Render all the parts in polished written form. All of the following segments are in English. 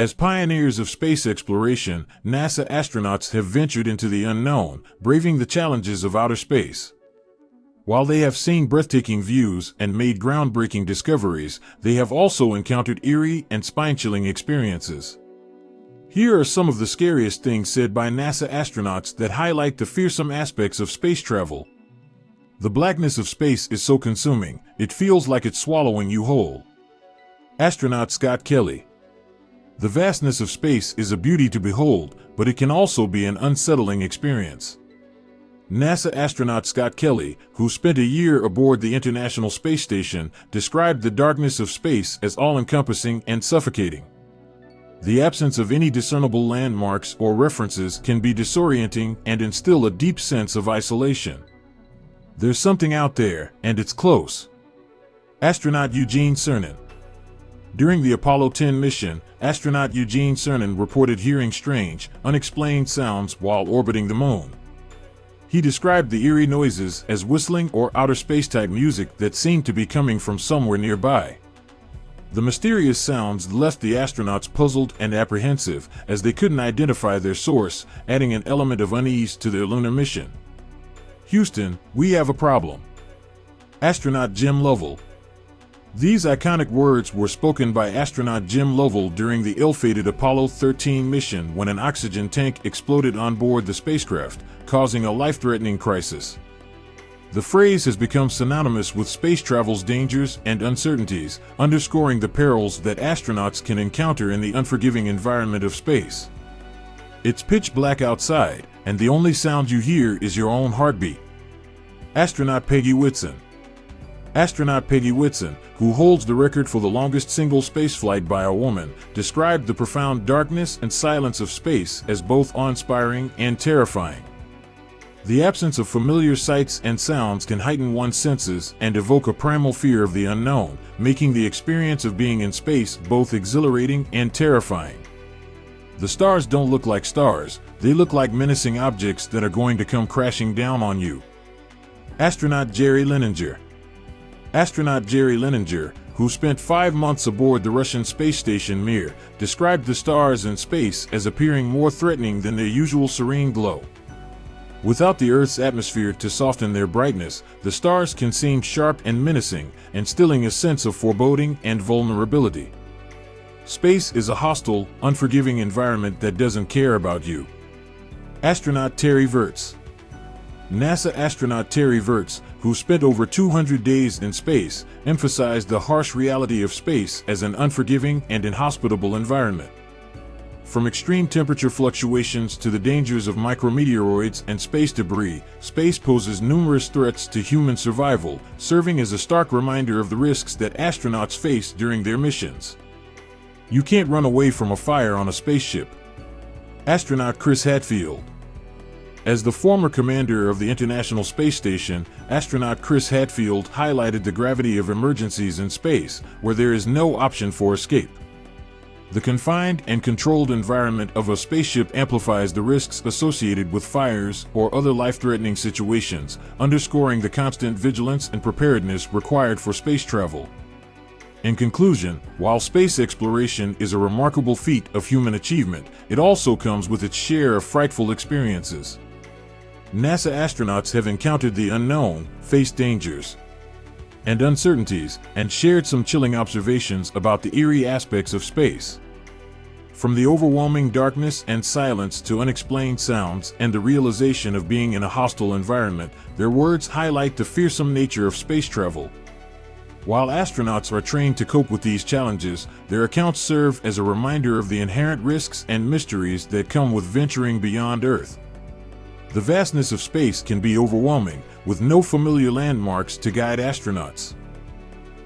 As pioneers of space exploration, NASA astronauts have ventured into the unknown, braving the challenges of outer space. While they have seen breathtaking views and made groundbreaking discoveries, they have also encountered eerie and spine-chilling experiences. Here are some of the scariest things said by NASA astronauts that highlight the fearsome aspects of space travel. The blackness of space is so consuming, it feels like it's swallowing you whole. Astronaut Scott Kelly. The vastness of space is a beauty to behold, but it can also be an unsettling experience. NASA astronaut Scott Kelly, who spent a year aboard the International Space Station, described the darkness of space as all-encompassing and suffocating. The absence of any discernible landmarks or references can be disorienting and instill a deep sense of isolation. There's something out there, and it's close. Astronaut Eugene Cernan. During the Apollo 10 mission, astronaut Eugene Cernan reported hearing strange, unexplained sounds while orbiting the moon. He described the eerie noises as whistling or outer space-type music that seemed to be coming from somewhere nearby. The mysterious sounds left the astronauts puzzled and apprehensive, as they couldn't identify their source, adding an element of unease to their lunar mission. Houston, we have a problem. Astronaut Jim Lovell. These iconic words were spoken by astronaut Jim Lovell during the ill-fated Apollo 13 mission when an oxygen tank exploded on board the spacecraft, causing a life-threatening crisis. The phrase has become synonymous with space travel's dangers and uncertainties, underscoring the perils that astronauts can encounter in the unforgiving environment of space. It's pitch black outside, and the only sound you hear is your own heartbeat. Astronaut Peggy Whitson. Astronaut Peggy Whitson, who holds the record for the longest single spaceflight by a woman, described the profound darkness and silence of space as both awe-inspiring and terrifying. The absence of familiar sights and sounds can heighten one's senses and evoke a primal fear of the unknown, making the experience of being in space both exhilarating and terrifying. The stars don't look like stars, they look like menacing objects that are going to come crashing down on you. Astronaut Jerry Leninger. Astronaut Jerry Leninger, who spent 5 months aboard the Russian space station Mir, described the stars in space as appearing more threatening than their usual serene glow. Without the Earth's atmosphere to soften their brightness, the stars can seem sharp and menacing, instilling a sense of foreboding and vulnerability. Space is a hostile, unforgiving environment that doesn't care about you. Astronaut Terry Virts. NASA astronaut Terry Virts, who spent over 200 days in space, emphasized the harsh reality of space as an unforgiving and inhospitable environment. From extreme temperature fluctuations to the dangers of micrometeoroids and space debris, space poses numerous threats to human survival, serving as a stark reminder of the risks that astronauts face during their missions. You can't run away from a fire on a spaceship. Astronaut Chris Hadfield. As the former commander of the International Space Station, astronaut Chris Hadfield highlighted the gravity of emergencies in space, where there is no option for escape. The confined and controlled environment of a spaceship amplifies the risks associated with fires or other life-threatening situations, underscoring the constant vigilance and preparedness required for space travel. In conclusion, while space exploration is a remarkable feat of human achievement, it also comes with its share of frightful experiences. NASA astronauts have encountered the unknown, faced dangers and uncertainties, and shared some chilling observations about the eerie aspects of space. From the overwhelming darkness and silence to unexplained sounds and the realization of being in a hostile environment, their words highlight the fearsome nature of space travel. While astronauts are trained to cope with these challenges, their accounts serve as a reminder of the inherent risks and mysteries that come with venturing beyond Earth. The vastness of space can be overwhelming, with no familiar landmarks to guide astronauts.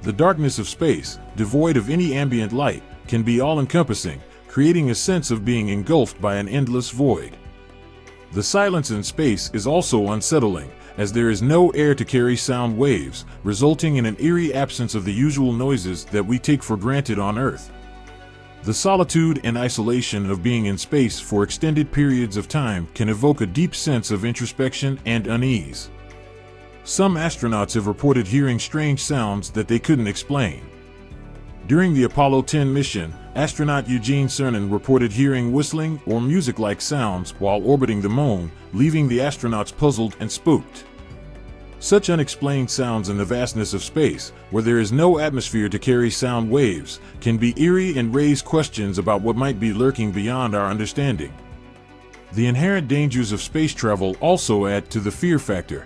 The darkness of space, devoid of any ambient light, can be all-encompassing, creating a sense of being engulfed by an endless void. The silence in space is also unsettling, as there is no air to carry sound waves, resulting in an eerie absence of the usual noises that we take for granted on Earth. The solitude and isolation of being in space for extended periods of time can evoke a deep sense of introspection and unease. Some astronauts have reported hearing strange sounds that they couldn't explain. During the Apollo 10 mission, astronaut Eugene Cernan reported hearing whistling or music-like sounds while orbiting the moon, leaving the astronauts puzzled and spooked. Such unexplained sounds in the vastness of space, where there is no atmosphere to carry sound waves, can be eerie and raise questions about what might be lurking beyond our understanding. The inherent dangers of space travel also add to the fear factor.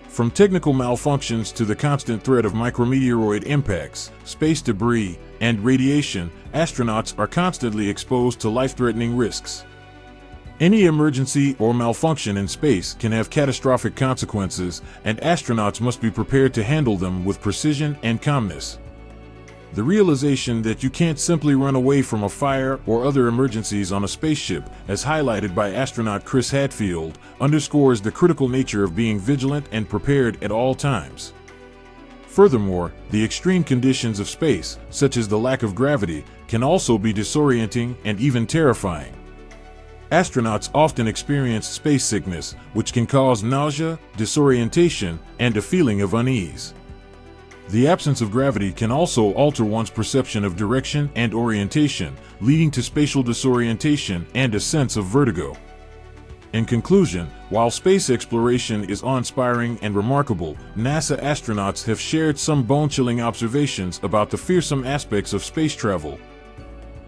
From technical malfunctions to the constant threat of micrometeoroid impacts, space debris, and radiation, astronauts are constantly exposed to life-threatening risks. Any emergency or malfunction in space can have catastrophic consequences, and astronauts must be prepared to handle them with precision and calmness. The realization that you can't simply run away from a fire or other emergencies on a spaceship, as highlighted by astronaut Chris Hadfield, underscores the critical nature of being vigilant and prepared at all times. Furthermore, the extreme conditions of space, such as the lack of gravity, can also be disorienting and even terrifying. Astronauts often experience space sickness, which can cause nausea, disorientation, and a feeling of unease. The absence of gravity can also alter one's perception of direction and orientation, leading to spatial disorientation and a sense of vertigo. In conclusion, while space exploration is awe-inspiring and remarkable, NASA astronauts have shared some bone-chilling observations about the fearsome aspects of space travel.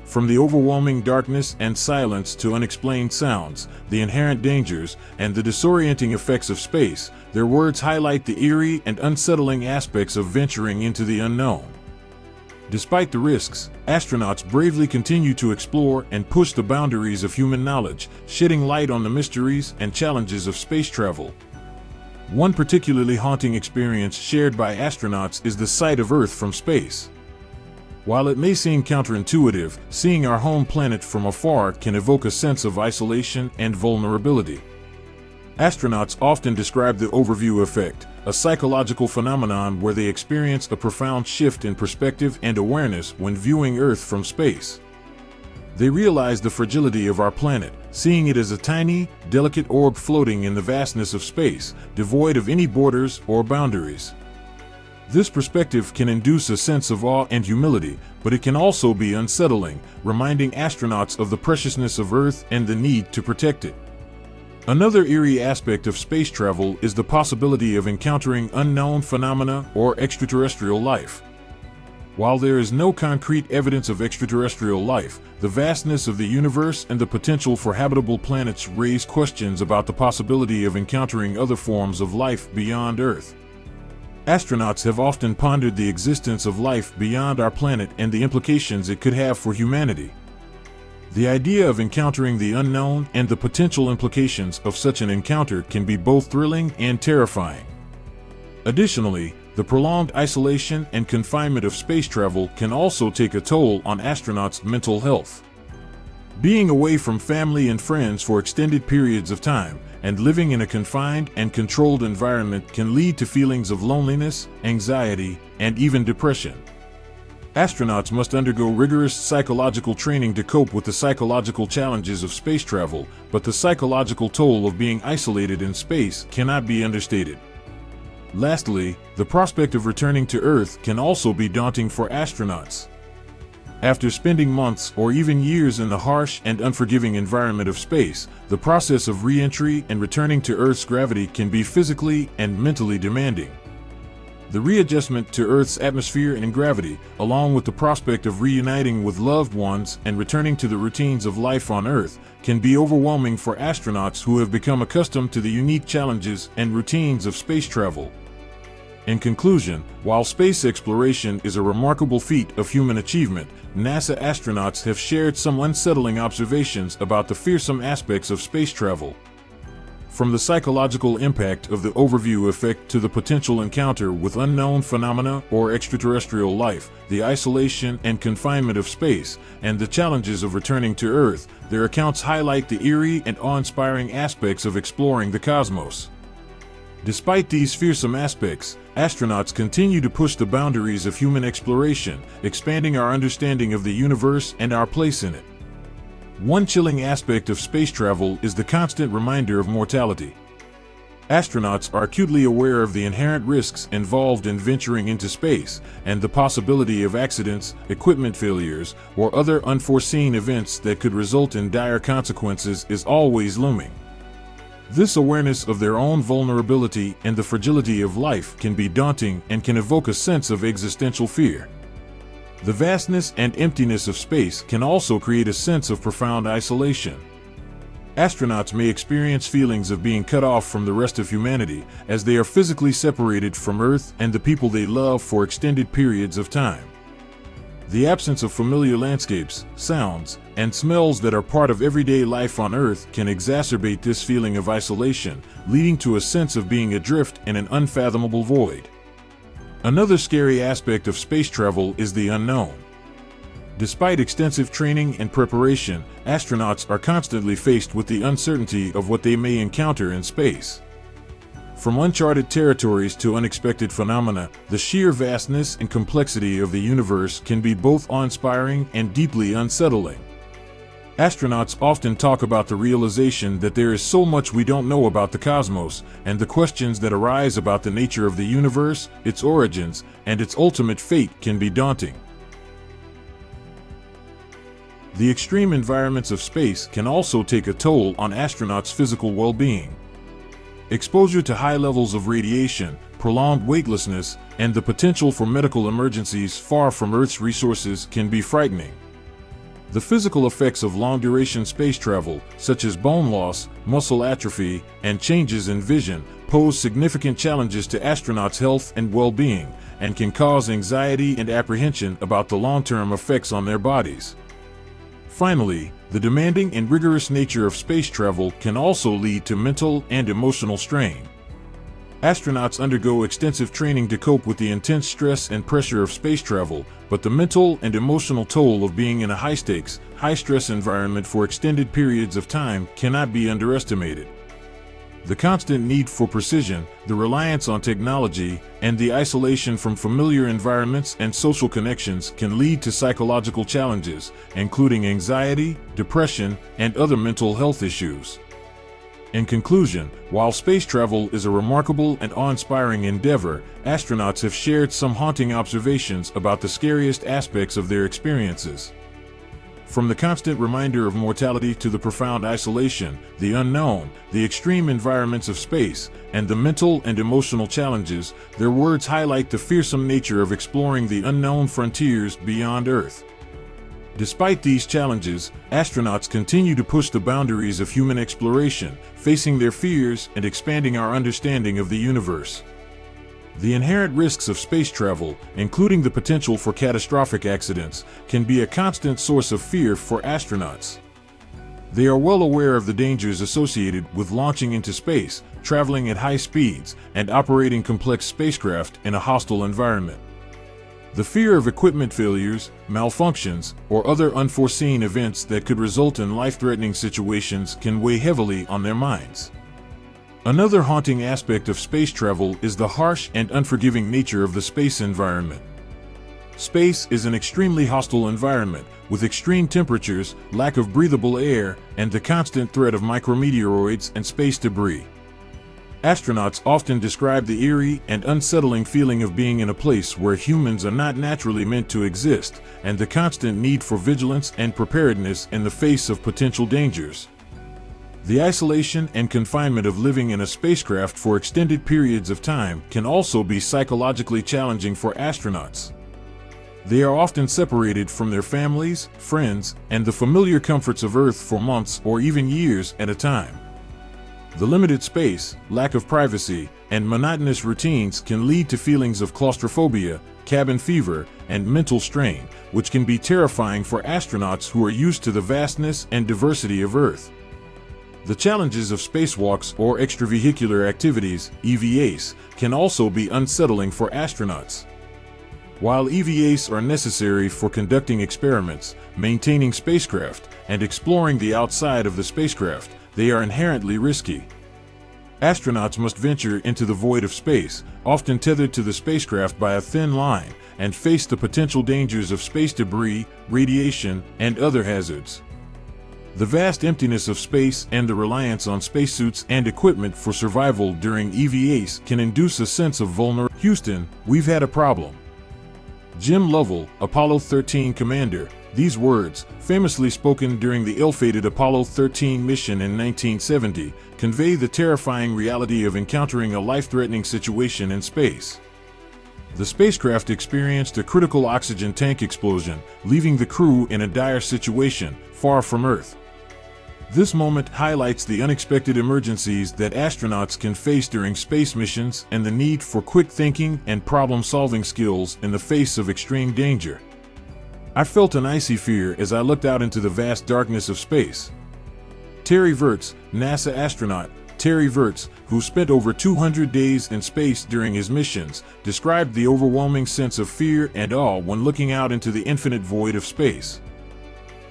From the overwhelming darkness and silence to unexplained sounds, the inherent dangers, and the disorienting effects of space, their words highlight the eerie and unsettling aspects of venturing into the unknown. Despite the risks, astronauts bravely continue to explore and push the boundaries of human knowledge, shedding light on the mysteries and challenges of space travel. One particularly haunting experience shared by astronauts is the sight of Earth from space. While it may seem counterintuitive, seeing our home planet from afar can evoke a sense of isolation and vulnerability. Astronauts often describe the overview effect, a psychological phenomenon where they experience a profound shift in perspective and awareness when viewing Earth from space. They realize the fragility of our planet, seeing it as a tiny, delicate orb floating in the vastness of space, devoid of any borders or boundaries. This perspective can induce a sense of awe and humility, but it can also be unsettling, reminding astronauts of the preciousness of Earth and the need to protect it. Another eerie aspect of space travel is the possibility of encountering unknown phenomena or extraterrestrial life. While there is no concrete evidence of extraterrestrial life, the vastness of the universe and the potential for habitable planets raise questions about the possibility of encountering other forms of life beyond Earth. Astronauts have often pondered the existence of life beyond our planet and the implications it could have for humanity. The idea of encountering the unknown and the potential implications of such an encounter can be both thrilling and terrifying. Additionally, the prolonged isolation and confinement of space travel can also take a toll on astronauts' mental health. Being away from family and friends for extended periods of time and living in a confined and controlled environment can lead to feelings of loneliness, anxiety, and even depression. Astronauts must undergo rigorous psychological training to cope with the psychological challenges of space travel, but the psychological toll of being isolated in space cannot be understated. Lastly, the prospect of returning to Earth can also be daunting for astronauts. After spending months or even years in the harsh and unforgiving environment of space, the process of re-entry and returning to Earth's gravity can be physically and mentally demanding. The readjustment to Earth's atmosphere and gravity, along with the prospect of reuniting with loved ones and returning to the routines of life on Earth, can be overwhelming for astronauts who have become accustomed to the unique challenges and routines of space travel. In conclusion, while space exploration is a remarkable feat of human achievement, NASA astronauts have shared some unsettling observations about the fearsome aspects of space travel. From the psychological impact of the overview effect to the potential encounter with unknown phenomena or extraterrestrial life, the isolation and confinement of space, and the challenges of returning to Earth, their accounts highlight the eerie and awe-inspiring aspects of exploring the cosmos. Despite these fearsome aspects, astronauts continue to push the boundaries of human exploration, expanding our understanding of the universe and our place in it. One chilling aspect of space travel is the constant reminder of mortality. Astronauts are acutely aware of the inherent risks involved in venturing into space, and the possibility of accidents, equipment failures, or other unforeseen events that could result in dire consequences is always looming. This awareness of their own vulnerability and the fragility of life can be daunting and can evoke a sense of existential fear. The vastness and emptiness of space can also create a sense of profound isolation. Astronauts may experience feelings of being cut off from the rest of humanity, as they are physically separated from Earth and the people they love for extended periods of time. The absence of familiar landscapes, sounds, and smells that are part of everyday life on Earth can exacerbate this feeling of isolation, leading to a sense of being adrift in an unfathomable void. Another scary aspect of space travel is the unknown. Despite extensive training and preparation, astronauts are constantly faced with the uncertainty of what they may encounter in space. From uncharted territories to unexpected phenomena, the sheer vastness and complexity of the universe can be both awe-inspiring and deeply unsettling. Astronauts often talk about the realization that there is so much we don't know about the cosmos, and the questions that arise about the nature of the universe, its origins, and its ultimate fate can be daunting. The extreme environments of space can also take a toll on astronauts' physical well-being. Exposure to high levels of radiation, prolonged weightlessness, and the potential for medical emergencies far from Earth's resources can be frightening. The physical effects of long-duration space travel, such as bone loss, muscle atrophy, and changes in vision, pose significant challenges to astronauts' health and well-being, and can cause anxiety and apprehension about the long-term effects on their bodies. Finally, the demanding and rigorous nature of space travel can also lead to mental and emotional strain. Astronauts undergo extensive training to cope with the intense stress and pressure of space travel, but the mental and emotional toll of being in a high-stakes, high-stress environment for extended periods of time cannot be underestimated. The constant need for precision, the reliance on technology, and the isolation from familiar environments and social connections can lead to psychological challenges, including anxiety, depression, and other mental health issues. In conclusion, while space travel is a remarkable and awe-inspiring endeavor, astronauts have shared some haunting observations about the scariest aspects of their experiences. From the constant reminder of mortality to the profound isolation, the unknown, the extreme environments of space, and the mental and emotional challenges, their words highlight the fearsome nature of exploring the unknown frontiers beyond Earth. Despite these challenges, astronauts continue to push the boundaries of human exploration, facing their fears and expanding our understanding of the universe. The inherent risks of space travel, including the potential for catastrophic accidents, can be a constant source of fear for astronauts. They are well aware of the dangers associated with launching into space, traveling at high speeds, and operating complex spacecraft in a hostile environment. The fear of equipment failures, malfunctions, or other unforeseen events that could result in life-threatening situations can weigh heavily on their minds. Another haunting aspect of space travel is the harsh and unforgiving nature of the space environment. Space is an extremely hostile environment, with extreme temperatures, lack of breathable air, and the constant threat of micrometeoroids and space debris. Astronauts often describe the eerie and unsettling feeling of being in a place where humans are not naturally meant to exist, and the constant need for vigilance and preparedness in the face of potential dangers. The isolation and confinement of living in a spacecraft for extended periods of time can also be psychologically challenging for astronauts. They are often separated from their families, friends, and the familiar comforts of Earth for months or even years at a time. The limited space, lack of privacy, and monotonous routines can lead to feelings of claustrophobia, cabin fever, and mental strain, which can be terrifying for astronauts who are used to the vastness and diversity of Earth. The challenges of spacewalks or extravehicular activities, EVAs, can also be unsettling for astronauts. While EVAs are necessary for conducting experiments, maintaining spacecraft, and exploring the outside of the spacecraft, they are inherently risky. Astronauts must venture into the void of space, often tethered to the spacecraft by a thin line, and face the potential dangers of space debris, radiation, and other hazards. The vast emptiness of space and the reliance on spacesuits and equipment for survival during EVAs can induce a sense of vulnerability. Houston, we've had a problem. Jim Lovell, Apollo 13 commander. These words, famously spoken during the ill-fated Apollo 13 mission in 1970, convey the terrifying reality of encountering a life-threatening situation in space. The spacecraft experienced a critical oxygen tank explosion, leaving the crew in a dire situation, far from Earth. This moment highlights the unexpected emergencies that astronauts can face during space missions and the need for quick thinking and problem-solving skills in the face of extreme danger. I felt an icy fear as I looked out into the vast darkness of space. Terry Virts, NASA astronaut, Terry Virts, who spent over 200 days in space during his missions, described the overwhelming sense of fear and awe when looking out into the infinite void of space.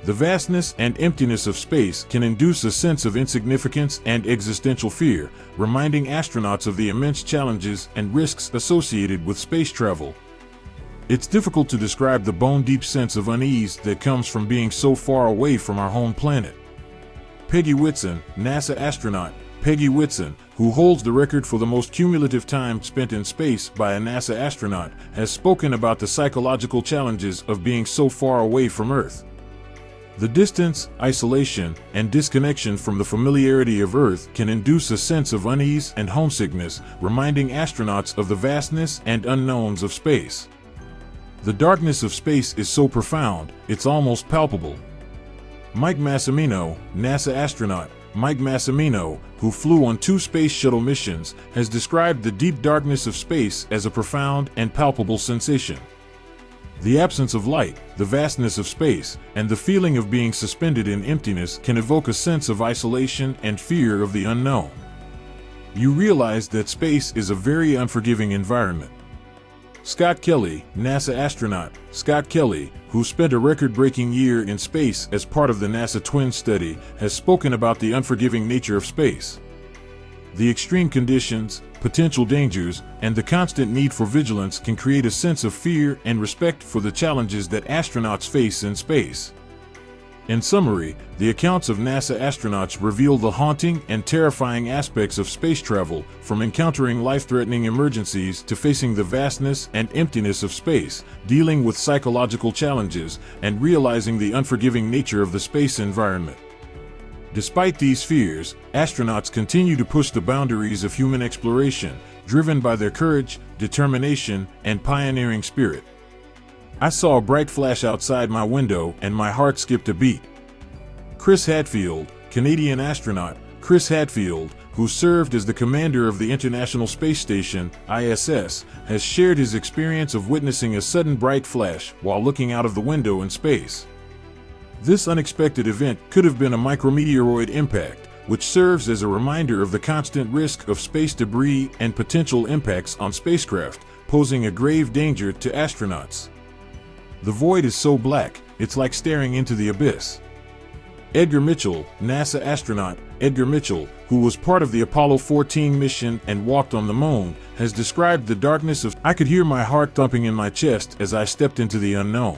The vastness and emptiness of space can induce a sense of insignificance and existential fear, reminding astronauts of the immense challenges and risks associated with space travel. It's difficult to describe the bone-deep sense of unease that comes from being so far away from our home planet. Peggy Whitson, NASA astronaut, Peggy Whitson, who holds the record for the most cumulative time spent in space by a NASA astronaut, has spoken about the psychological challenges of being so far away from Earth. The distance, isolation, and disconnection from the familiarity of Earth can induce a sense of unease and homesickness, reminding astronauts of the vastness and unknowns of space. The darkness of space is so profound, it's almost palpable. Mike Massimino, NASA astronaut, Mike Massimino, who flew on 2 space shuttle missions, has described the deep darkness of space as a profound and palpable sensation. The absence of light, the vastness of space, and the feeling of being suspended in emptiness can evoke a sense of isolation and fear of the unknown. You realize that space is a very unforgiving environment. Scott Kelly, NASA astronaut, Scott Kelly, who spent a record-breaking year in space as part of the NASA Twin study, has spoken about the unforgiving nature of space. The extreme conditions, potential dangers, and the constant need for vigilance can create a sense of fear and respect for the challenges that astronauts face in space. In summary, the accounts of NASA astronauts reveal the haunting and terrifying aspects of space travel, from encountering life-threatening emergencies to facing the vastness and emptiness of space, dealing with psychological challenges, and realizing the unforgiving nature of the space environment. Despite these fears, astronauts continue to push the boundaries of human exploration, driven by their courage, determination, and pioneering spirit. I saw a bright flash outside my window and my heart skipped a beat. Chris Hadfield, Canadian astronaut, Chris Hadfield, who served as the commander of the International Space Station, ISS, has shared his experience of witnessing a sudden bright flash while looking out of the window in space. This unexpected event could have been a micrometeoroid impact, which serves as a reminder of the constant risk of space debris and potential impacts on spacecraft, posing a grave danger to astronauts. The void is so black, it's like staring into the abyss. Edgar Mitchell, NASA astronaut, Edgar Mitchell, who was part of the Apollo 14 mission and walked on the moon, has described the darkness of "I could hear my heart thumping in my chest as I stepped into the unknown."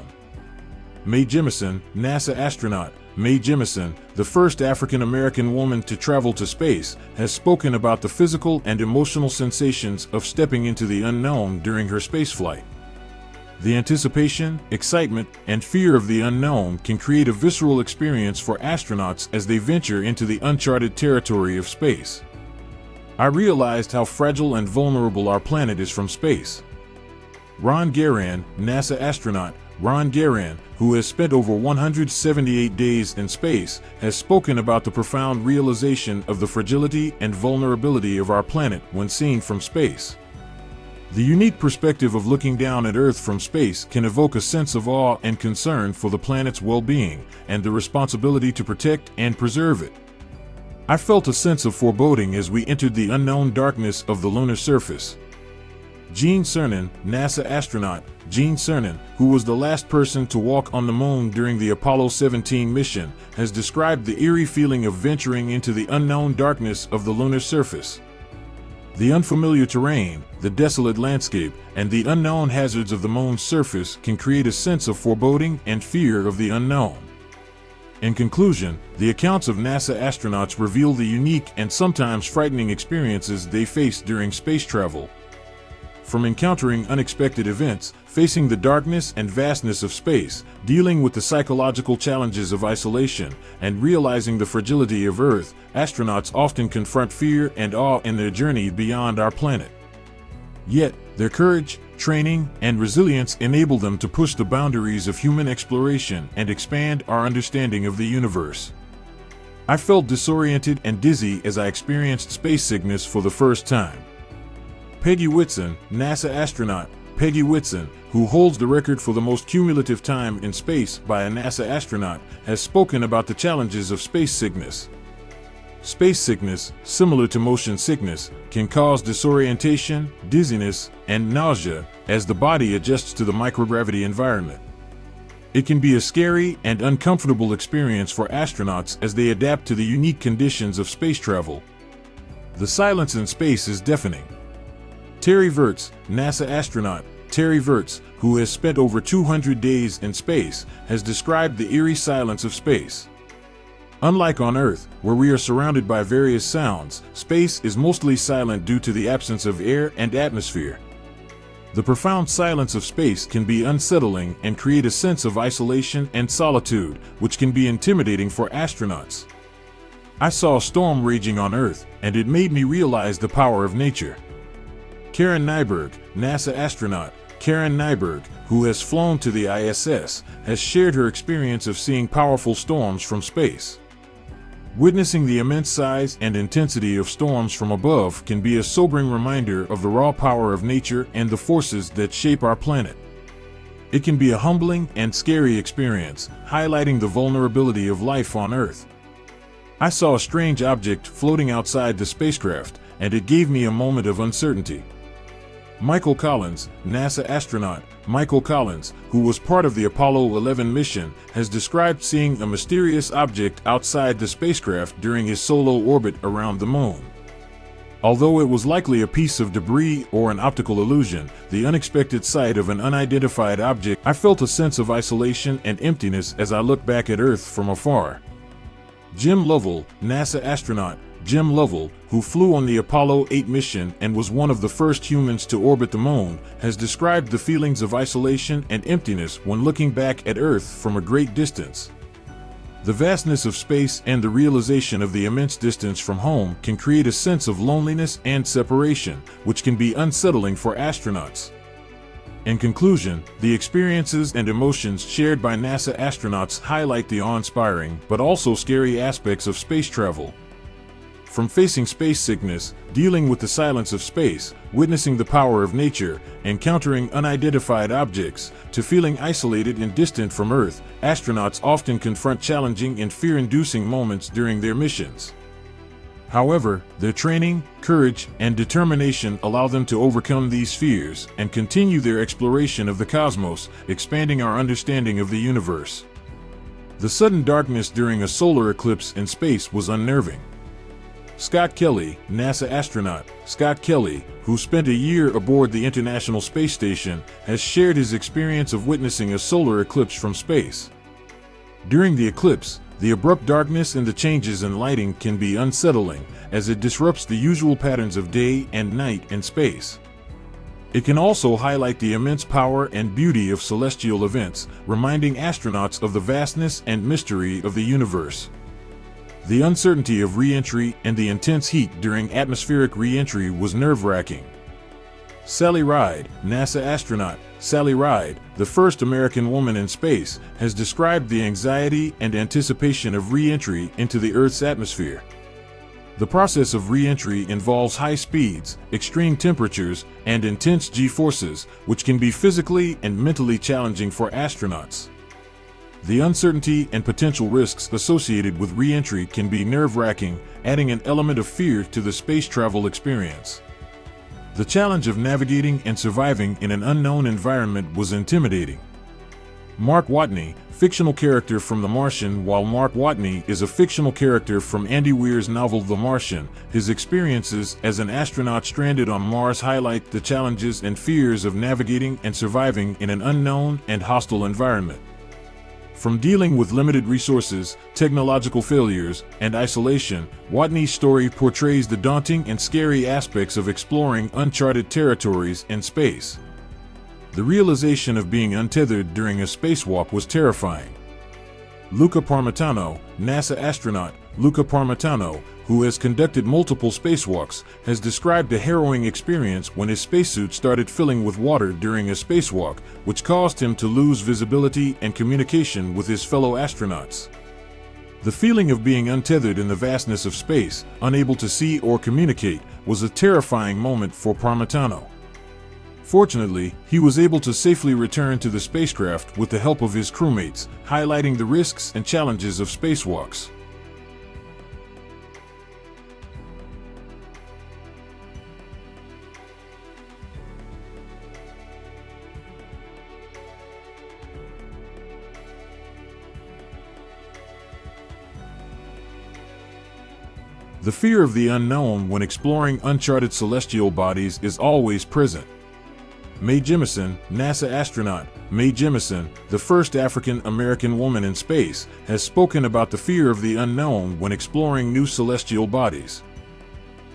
Mae Jemison, NASA astronaut, Mae Jemison, the first African-American woman to travel to space, has spoken about the physical and emotional sensations of stepping into the unknown during her spaceflight. The anticipation, excitement, and fear of the unknown can create a visceral experience for astronauts as they venture into the uncharted territory of space. I realized how fragile and vulnerable our planet is from space. Ron Garan, NASA astronaut, Ron Garan, who has spent over 178 days in space, has spoken about the profound realization of the fragility and vulnerability of our planet when seen from space. The unique perspective of looking down at Earth from space can evoke a sense of awe and concern for the planet's well-being and the responsibility to protect and preserve it. I felt a sense of foreboding as we entered the unknown darkness of the lunar surface. Gene Cernan, NASA astronaut, Gene Cernan, who was the last person to walk on the moon during the Apollo 17 mission, has described the eerie feeling of venturing into the unknown darkness of the lunar surface. The unfamiliar terrain, the desolate landscape, and the unknown hazards of the moon's surface can create a sense of foreboding and fear of the unknown. In conclusion, the accounts of NASA astronauts reveal the unique and sometimes frightening experiences they face during space travel. From encountering unexpected events, facing the darkness and vastness of space, dealing with the psychological challenges of isolation, and realizing the fragility of Earth, astronauts often confront fear and awe in their journey beyond our planet. Yet, their courage, training, and resilience enable them to push the boundaries of human exploration and expand our understanding of the universe. I felt disoriented and dizzy as I experienced space sickness for the first time. Peggy Whitson, NASA astronaut, Peggy Whitson, who holds the record for the most cumulative time in space by a NASA astronaut, has spoken about the challenges of space sickness. Space sickness, similar to motion sickness, can cause disorientation, dizziness, and nausea as the body adjusts to the microgravity environment. It can be a scary and uncomfortable experience for astronauts as they adapt to the unique conditions of space travel. The silence in space is deafening. Terry Virts, NASA astronaut, Terry Virts, who has spent over 200 days in space, has described the eerie silence of space. Unlike on Earth, where we are surrounded by various sounds, space is mostly silent due to the absence of air and atmosphere. The profound silence of space can be unsettling and create a sense of isolation and solitude, which can be intimidating for astronauts. I saw a storm raging on Earth, and it made me realize the power of nature. Karen Nyberg, NASA astronaut, Karen Nyberg, who has flown to the ISS, has shared her experience of seeing powerful storms from space. Witnessing the immense size and intensity of storms from above can be a sobering reminder of the raw power of nature and the forces that shape our planet. It can be a humbling and scary experience, highlighting the vulnerability of life on Earth. I saw a strange object floating outside the spacecraft, and it gave me a moment of uncertainty. Michael Collins, NASA astronaut, Michael Collins, who was part of the Apollo 11 mission, has described seeing a mysterious object outside the spacecraft during his solo orbit around the moon. Although it was likely a piece of debris or an optical illusion, the unexpected sight of an unidentified object, I felt a sense of isolation and emptiness as I looked back at Earth from afar. Jim Lovell, NASA astronaut, Jim Lovell, who flew on the Apollo 8 mission and was one of the first humans to orbit the moon, has described the feelings of isolation and emptiness when looking back at Earth from a great distance. The vastness of space and the realization of the immense distance from home can create a sense of loneliness and separation, which can be unsettling for astronauts. In conclusion, the experiences and emotions shared by NASA astronauts highlight the awe-inspiring but also scary aspects of space travel. From facing space sickness, dealing with the silence of space, witnessing the power of nature, encountering unidentified objects, to feeling isolated and distant from Earth, astronauts often confront challenging and fear-inducing moments during their missions. However, their training, courage, and determination allow them to overcome these fears and continue their exploration of the cosmos, expanding our understanding of the universe. The sudden darkness during a solar eclipse in space was unnerving. Scott Kelly, NASA astronaut, Scott Kelly, who spent a year aboard the International Space Station, has shared his experience of witnessing a solar eclipse from space. During the eclipse, the abrupt darkness and the changes in lighting can be unsettling, as it disrupts the usual patterns of day and night in space. It can also highlight the immense power and beauty of celestial events, reminding astronauts of the vastness and mystery of the universe. The uncertainty of re-entry and the intense heat during atmospheric re-entry was nerve-wracking. Sally Ride, NASA astronaut, Sally Ride, the first American woman in space, has described the anxiety and anticipation of re-entry into the Earth's atmosphere. The process of re-entry involves high speeds, extreme temperatures, and intense G-forces, which can be physically and mentally challenging for astronauts. The uncertainty and potential risks associated with re-entry can be nerve-wracking, adding an element of fear to the space travel experience. The challenge of navigating and surviving in an unknown environment was intimidating. Mark Watney, fictional character from The Martian. While Mark Watney is a fictional character from Andy Weir's novel The Martian, his experiences as an astronaut stranded on Mars highlight the challenges and fears of navigating and surviving in an unknown and hostile environment. From dealing with limited resources, technological failures, and isolation, Watney's story portrays the daunting and scary aspects of exploring uncharted territories in space. The realization of being untethered during a spacewalk was terrifying. Luca Parmitano, NASA astronaut Luca Parmitano, who has conducted multiple spacewalks, has described a harrowing experience when his spacesuit started filling with water during a spacewalk, which caused him to lose visibility and communication with his fellow astronauts. The feeling of being untethered in the vastness of space, unable to see or communicate, was a terrifying moment for Parmitano. Fortunately, he was able to safely return to the spacecraft with the help of his crewmates, highlighting the risks and challenges of spacewalks. The fear of the unknown when exploring uncharted celestial bodies is always present. Mae Jemison, NASA astronaut Mae Jemison, the first African-American woman in space, has spoken about the fear of the unknown when exploring new celestial bodies.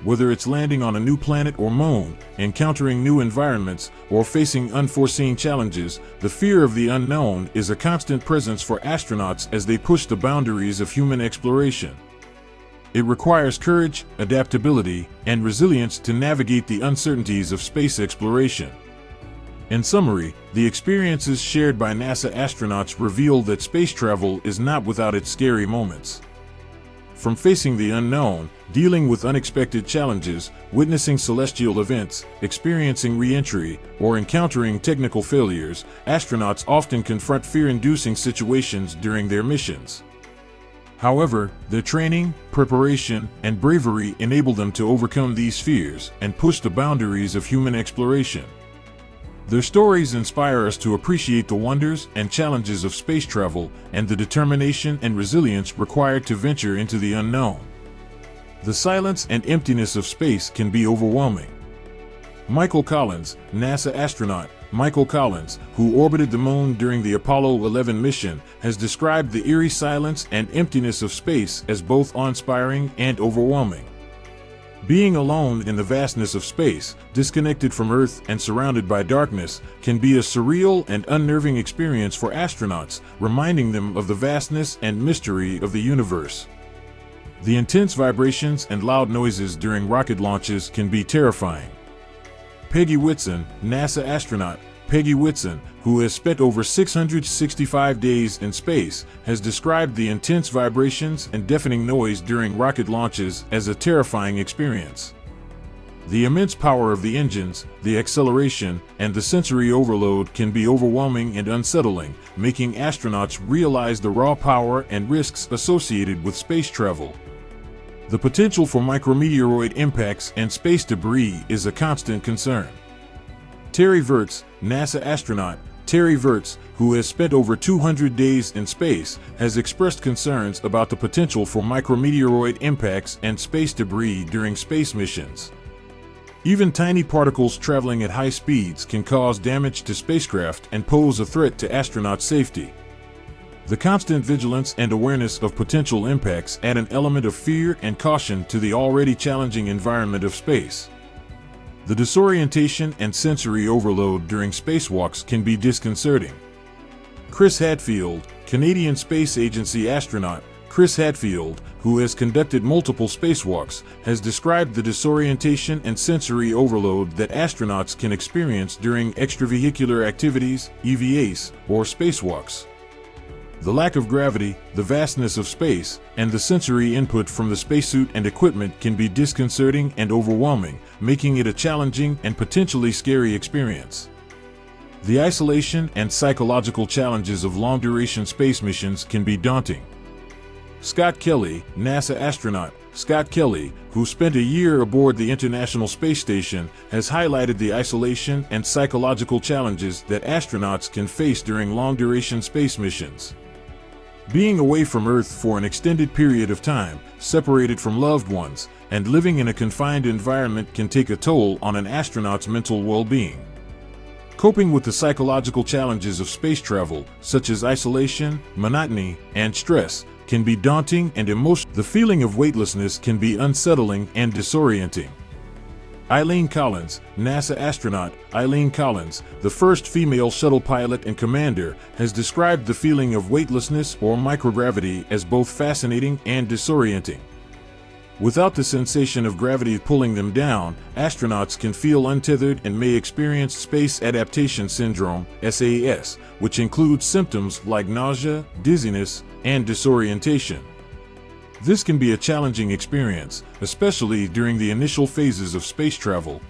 Whether it's landing on a new planet or moon, encountering new environments, or facing unforeseen challenges, the fear of the unknown is a constant presence for astronauts as they push the boundaries of human exploration. It requires courage, adaptability, and resilience to navigate the uncertainties of space exploration. In summary, the experiences shared by NASA astronauts reveal that space travel is not without its scary moments. From facing the unknown, dealing with unexpected challenges, witnessing celestial events, experiencing re-entry, or encountering technical failures, astronauts often confront fear-inducing situations during their missions. However, their training, preparation, and bravery enable them to overcome these fears and push the boundaries of human exploration. Their stories inspire us to appreciate the wonders and challenges of space travel and the determination and resilience required to venture into the unknown. The silence and emptiness of space can be overwhelming. Michael Collins, NASA astronaut Michael Collins, who orbited the moon during the Apollo 11 mission, has described the eerie silence and emptiness of space as both awe-inspiring and overwhelming. Being alone in the vastness of space, disconnected from Earth and surrounded by darkness, can be a surreal and unnerving experience for astronauts, reminding them of the vastness and mystery of the universe. The intense vibrations and loud noises during rocket launches can be terrifying. Peggy Whitson, NASA astronaut Peggy Whitson, who has spent over 665 days in space, has described the intense vibrations and deafening noise during rocket launches as a terrifying experience. The immense power of the engines, the acceleration, and the sensory overload can be overwhelming and unsettling, making astronauts realize the raw power and risks associated with space travel. The potential for micrometeoroid impacts and space debris is a constant concern. Terry Virts, NASA astronaut Terry Virts, who has spent over 200 days in space, has expressed concerns about the potential for micrometeoroid impacts and space debris during space missions. Even tiny particles traveling at high speeds can cause damage to spacecraft and pose a threat to astronaut safety. The constant vigilance and awareness of potential impacts add an element of fear and caution to the already challenging environment of space. The disorientation and sensory overload during spacewalks can be disconcerting. Chris Hadfield, Canadian Space Agency astronaut Chris Hadfield, who has conducted multiple spacewalks, has described the disorientation and sensory overload that astronauts can experience during extravehicular activities, EVAs, or spacewalks. The lack of gravity, the vastness of space, and the sensory input from the spacesuit and equipment can be disconcerting and overwhelming, making it a challenging and potentially scary experience. The isolation and psychological challenges of long-duration space missions can be daunting. Scott Kelly, NASA astronaut Scott Kelly, who spent a year aboard the International Space Station, has highlighted the isolation and psychological challenges that astronauts can face during long-duration space missions. Being away from Earth for an extended period of time, separated from loved ones, and living in a confined environment can take a toll on an astronaut's mental well-being. Coping with the psychological challenges of space travel, such as isolation, monotony, and stress, can be daunting and emotional. The feeling of weightlessness can be unsettling and disorienting. Eileen Collins, NASA astronaut Eileen Collins, the first female shuttle pilot and commander, has described the feeling of weightlessness or microgravity as both fascinating and disorienting. Without the sensation of gravity pulling them down, astronauts can feel untethered and may experience space adaptation syndrome, SAS, which includes symptoms like nausea, dizziness, and disorientation. This can be a challenging experience, especially during the initial phases of space travel.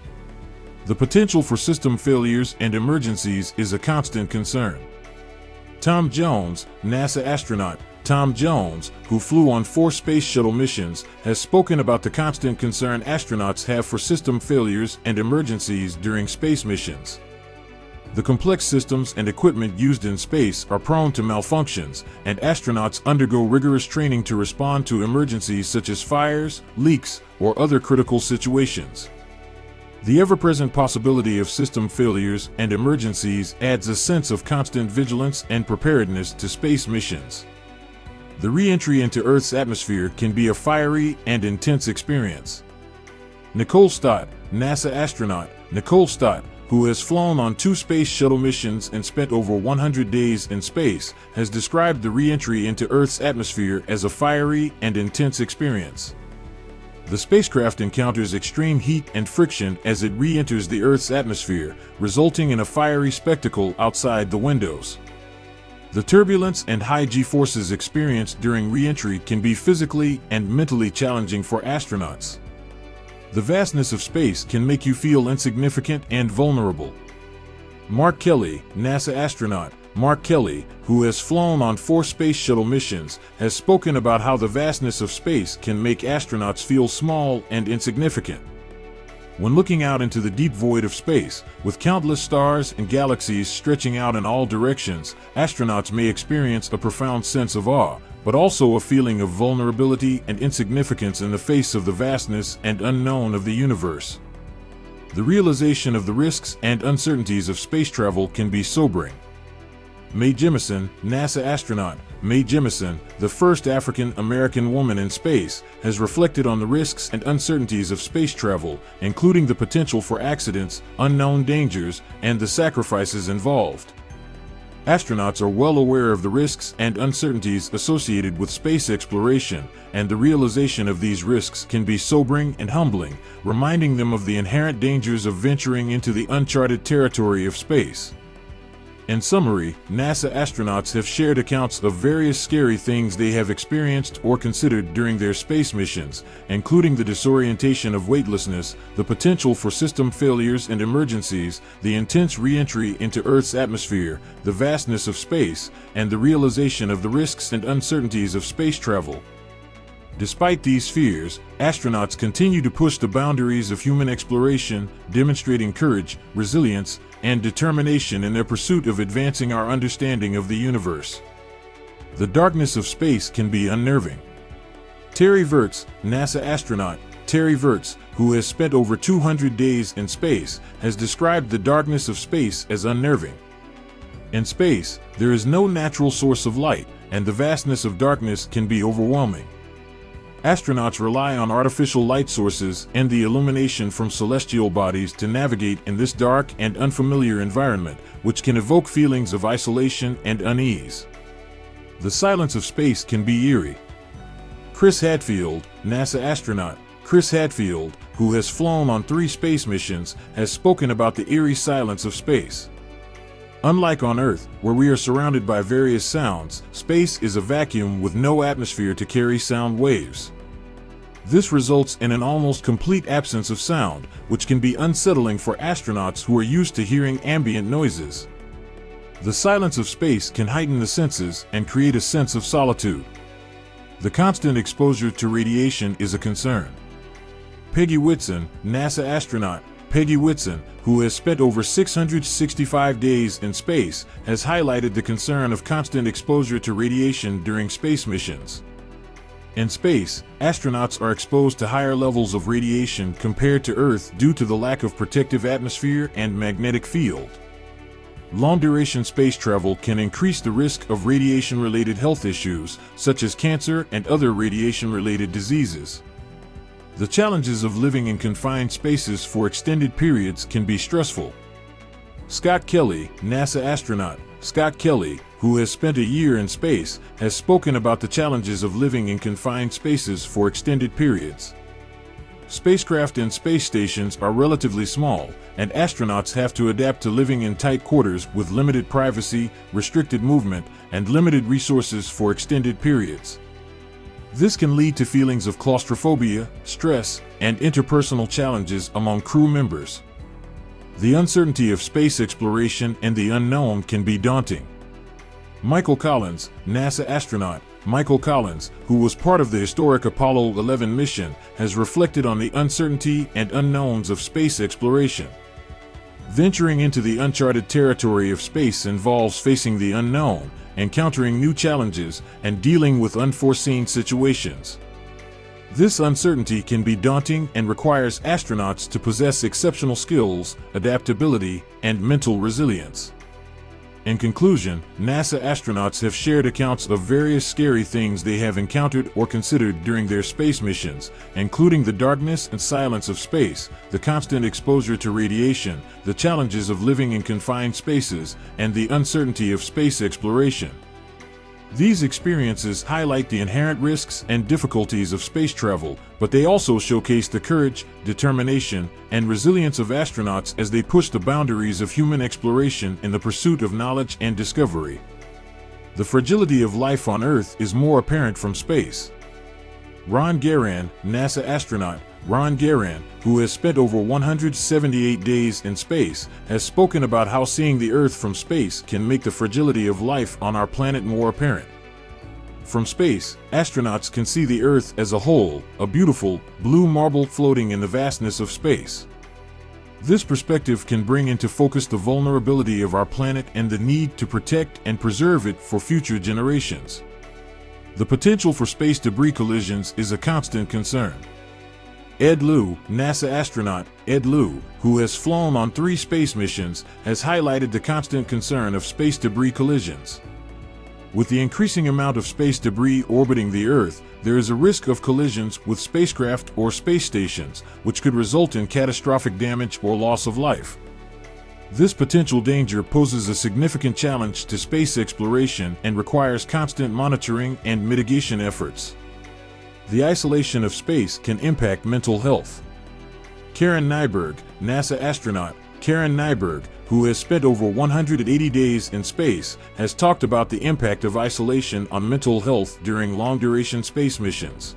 The potential for system failures and emergencies is a constant concern. Tom Jones, NASA astronaut Tom Jones, who flew on 4 space shuttle missions, has spoken about the constant concern astronauts have for system failures and emergencies during space missions. The complex systems and equipment used in space are prone to malfunctions, and astronauts undergo rigorous training to respond to emergencies such as fires, leaks, or other critical situations. The ever-present possibility of system failures and emergencies adds a sense of constant vigilance and preparedness to space missions. The re-entry into Earth's atmosphere can be a fiery and intense experience. Nicole Stott, NASA astronaut Nicole Stott, who has flown on 2 space shuttle missions and spent over 100 days in space, has described the re-entry into Earth's atmosphere as a fiery and intense experience. The spacecraft encounters extreme heat and friction as it re-enters the Earth's atmosphere, resulting in a fiery spectacle outside the windows. The turbulence and high G-forces experienced during re-entry can be physically and mentally challenging for astronauts. The vastness of space can make you feel insignificant and vulnerable. Mark Kelly, NASA astronaut Mark Kelly, who has flown on 4 space shuttle missions, has spoken about how the vastness of space can make astronauts feel small and insignificant. When looking out into the deep void of space, with countless stars and galaxies stretching out in all directions, astronauts may experience a profound sense of awe, but also a feeling of vulnerability and insignificance in the face of the vastness and unknown of the universe. The realization of the risks and uncertainties of space travel can be sobering. Mae Jemison, NASA astronaut Mae Jemison, the first African-American woman in space, has reflected on the risks and uncertainties of space travel, including the potential for accidents, unknown dangers, and the sacrifices involved. Astronauts are well aware of the risks and uncertainties associated with space exploration, and the realization of these risks can be sobering and humbling, reminding them of the inherent dangers of venturing into the uncharted territory of space. In summary, NASA astronauts have shared accounts of various scary things they have experienced or considered during their space missions, including the disorientation of weightlessness, the potential for system failures and emergencies, the intense re-entry into Earth's atmosphere, the vastness of space, and the realization of the risks and uncertainties of space travel. Despite these fears, astronauts continue to push the boundaries of human exploration, demonstrating courage, resilience, and determination in their pursuit of advancing our understanding of the universe. The darkness of space can be unnerving. Terry Virts, NASA astronaut Terry Virts, who has spent over 200 days in space, has described the darkness of space as unnerving. In space, there is no natural source of light, and the vastness of darkness can be overwhelming. Astronauts rely on artificial light sources and the illumination from celestial bodies to navigate in this dark and unfamiliar environment, which can evoke feelings of isolation and unease. The silence of space can be eerie. Chris Hadfield, NASA astronaut Chris Hadfield, who has flown on 3 space missions, has spoken about the eerie silence of space. Unlike on Earth, where we are surrounded by various sounds, space is a vacuum with no atmosphere to carry sound waves. This results in an almost complete absence of sound, which can be unsettling for astronauts who are used to hearing ambient noises. The silence of space can heighten the senses and create a sense of solitude. The constant exposure to radiation is a concern. Peggy Whitson, NASA astronaut Peggy Whitson, who has spent over 665 days in space, has highlighted the concern of constant exposure to radiation during space missions. In space, astronauts are exposed to higher levels of radiation compared to Earth due to the lack of protective atmosphere and magnetic field. Long-duration space travel can increase the risk of radiation-related health issues, such as cancer and other radiation-related diseases. The challenges of living in confined spaces for extended periods can be stressful. Scott Kelly, NASA astronaut, Scott Kelly, who has spent a year in space, has spoken about the challenges of living in confined spaces for extended periods. Spacecraft and space stations are relatively small, and astronauts have to adapt to living in tight quarters with limited privacy, restricted movement, and limited resources for extended periods. This can lead to feelings of claustrophobia, stress, and interpersonal challenges among crew members. The uncertainty of space exploration and the unknown can be daunting. Michael Collins, NASA astronaut, Michael Collins, who was part of the historic Apollo 11 mission, has reflected on the uncertainty and unknowns of space exploration. Venturing into the uncharted territory of space involves facing the unknown, encountering new challenges, and dealing with unforeseen situations. This uncertainty can be daunting and requires astronauts to possess exceptional skills, adaptability, and mental resilience. In conclusion, NASA astronauts have shared accounts of various scary things they have encountered or considered during their space missions, including the darkness and silence of space, the constant exposure to radiation, the challenges of living in confined spaces, and the uncertainty of space exploration. These experiences highlight the inherent risks and difficulties of space travel, but they also showcase the courage, determination, and resilience of astronauts as they push the boundaries of human exploration in the pursuit of knowledge and discovery. The fragility of life on Earth is more apparent from space. Ron Garan, NASA astronaut, Ron Garan, who has spent over 178 days in space, has spoken about how seeing the Earth from space can make the fragility of life on our planet more apparent. From space, astronauts can see the Earth as a whole, a beautiful, blue marble floating in the vastness of space. This perspective can bring into focus the vulnerability of our planet and the need to protect and preserve it for future generations. The potential for space debris collisions is a constant concern. Ed Lu, NASA astronaut, Ed Lu, who has flown on 3 space missions, has highlighted the constant concern of space debris collisions. With the increasing amount of space debris orbiting the Earth, there is a risk of collisions with spacecraft or space stations, which could result in catastrophic damage or loss of life. This potential danger poses a significant challenge to space exploration and requires constant monitoring and mitigation efforts. The isolation of space can impact mental health. Karen Nyberg, NASA astronaut, Karen Nyberg, who has spent over 180 days in space, has talked about the impact of isolation on mental health during long-duration space missions.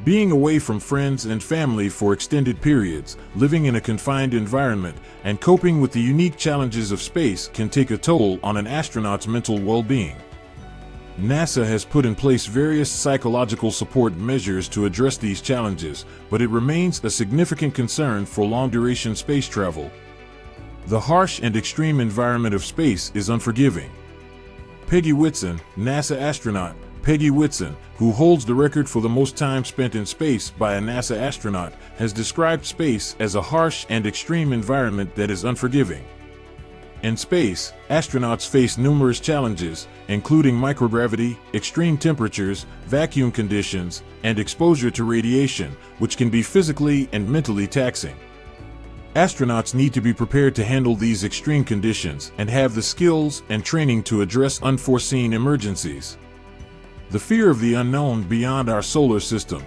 Being away from friends and family for extended periods, living in a confined environment, and coping with the unique challenges of space can take a toll on an astronaut's mental well-being. NASA has put in place various psychological support measures to address these challenges, but it remains a significant concern for long-duration space travel. The harsh and extreme environment of space is unforgiving. Peggy Whitson, NASA astronaut, Peggy Whitson, who holds the record for the most time spent in space by a NASA astronaut, has described space as a harsh and extreme environment that is unforgiving. In space, astronauts face numerous challenges, including microgravity, extreme temperatures, vacuum conditions, and exposure to radiation, which can be physically and mentally taxing. Astronauts need to be prepared to handle these extreme conditions and have the skills and training to address unforeseen emergencies. The fear of the unknown beyond our solar system.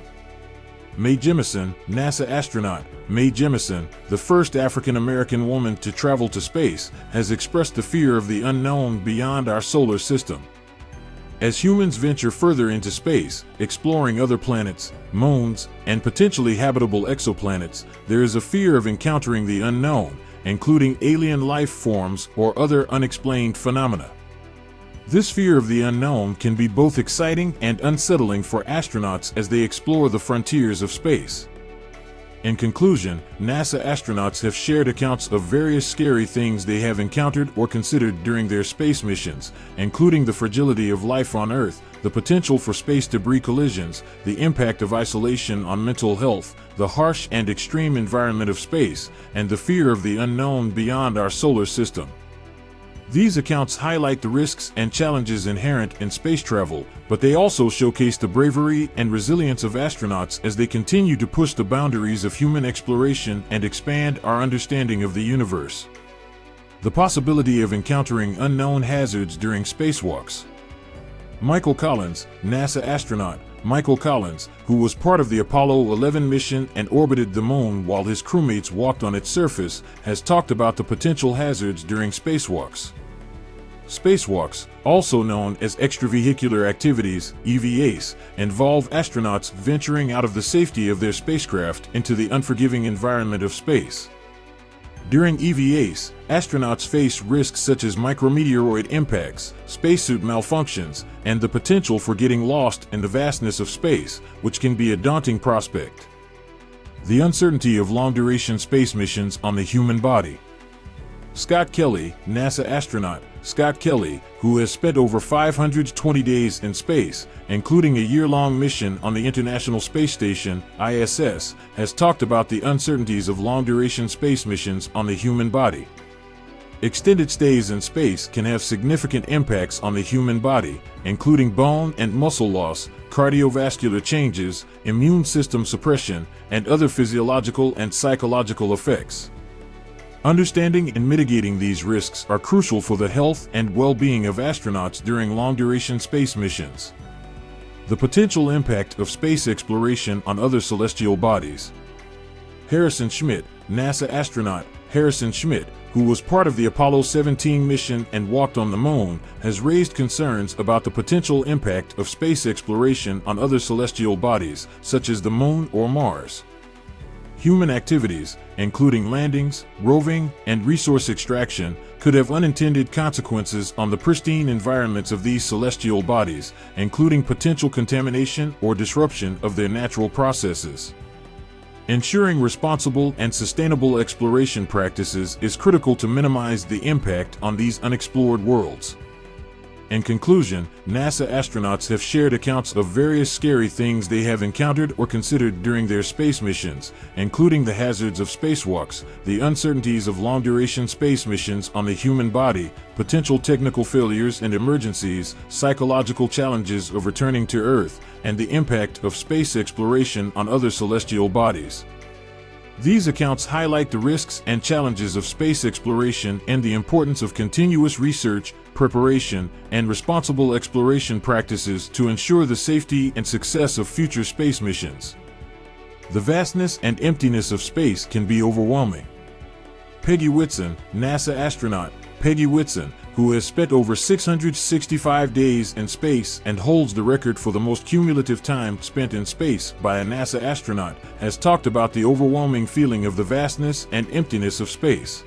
Mae Jemison, NASA astronaut, Mae Jemison, the first African-American woman to travel to space, has expressed the fear of the unknown beyond our solar system. As humans venture further into space, exploring other planets, moons, and potentially habitable exoplanets, there is a fear of encountering the unknown, including alien life forms or other unexplained phenomena. This fear of the unknown can be both exciting and unsettling for astronauts as they explore the frontiers of space. In conclusion, NASA astronauts have shared accounts of various scary things they have encountered or considered during their space missions, including the fragility of life on Earth, the potential for space debris collisions, the impact of isolation on mental health, the harsh and extreme environment of space, and the fear of the unknown beyond our solar system. These accounts highlight the risks and challenges inherent in space travel, but they also showcase the bravery and resilience of astronauts as they continue to push the boundaries of human exploration and expand our understanding of the universe. The possibility of encountering unknown hazards during spacewalks. Michael Collins, NASA astronaut. Michael Collins, who was part of the Apollo 11 mission and orbited the Moon while his crewmates walked on its surface, has talked about the potential hazards during spacewalks. Spacewalks, also known as extravehicular activities, EVAs, involve astronauts venturing out of the safety of their spacecraft into the unforgiving environment of space. During EVAs, astronauts face risks such as micrometeoroid impacts, spacesuit malfunctions, and the potential for getting lost in the vastness of space, which can be a daunting prospect. The uncertainty of long-duration space missions on the human body. Scott Kelly, NASA astronaut. Scott Kelly, who has spent over 520 days in space, including a year-long mission on the International Space Station, ISS, has talked about the uncertainties of long-duration space missions on the human body. Extended stays in space can have significant impacts on the human body, including bone and muscle loss, cardiovascular changes, immune system suppression, and other physiological and psychological effects. Understanding and mitigating these risks are crucial for the health and well-being of astronauts during long-duration space missions. The potential impact of space exploration on other celestial bodies. Harrison Schmitt, NASA astronaut. Harrison Schmitt, who was part of the Apollo 17 mission and walked on the Moon, has raised concerns about the potential impact of space exploration on other celestial bodies, such as the Moon or Mars. Human activities, including landings, roving, and resource extraction, could have unintended consequences on the pristine environments of these celestial bodies, including potential contamination or disruption of their natural processes. Ensuring responsible and sustainable exploration practices is critical to minimize the impact on these unexplored worlds. In conclusion, NASA astronauts have shared accounts of various scary things they have encountered or considered during their space missions, including the hazards of spacewalks, the uncertainties of long-duration space missions on the human body, potential technical failures and emergencies, psychological challenges of returning to Earth, and the impact of space exploration on other celestial bodies. These accounts highlight the risks and challenges of space exploration and the importance of continuous research, preparation, and responsible exploration practices to ensure the safety and success of future space missions. The vastness and emptiness of space can be overwhelming. Peggy Whitson, NASA astronaut. Peggy Whitson, who has spent over 665 days in space and holds the record for the most cumulative time spent in space by a NASA astronaut, has talked about the overwhelming feeling of the vastness and emptiness of space.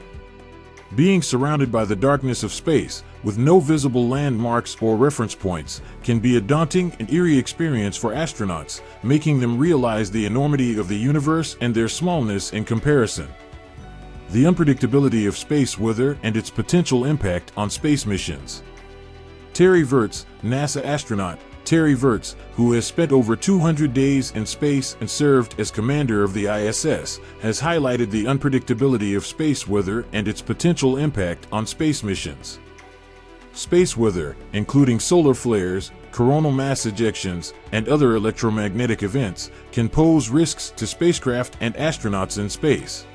Being surrounded by the darkness of space, with no visible landmarks or reference points, can be a daunting and eerie experience for astronauts, making them realize the enormity of the universe and their smallness in comparison. The unpredictability of space weather and its potential impact on space missions. Terry Virts, NASA astronaut. Terry Virts, who has spent over 200 days in space and served as commander of the ISS, has highlighted the unpredictability of space weather and its potential impact on space missions. Space weather, including solar flares, coronal mass ejections, and other electromagnetic events, can pose risks to spacecraft and astronauts in space.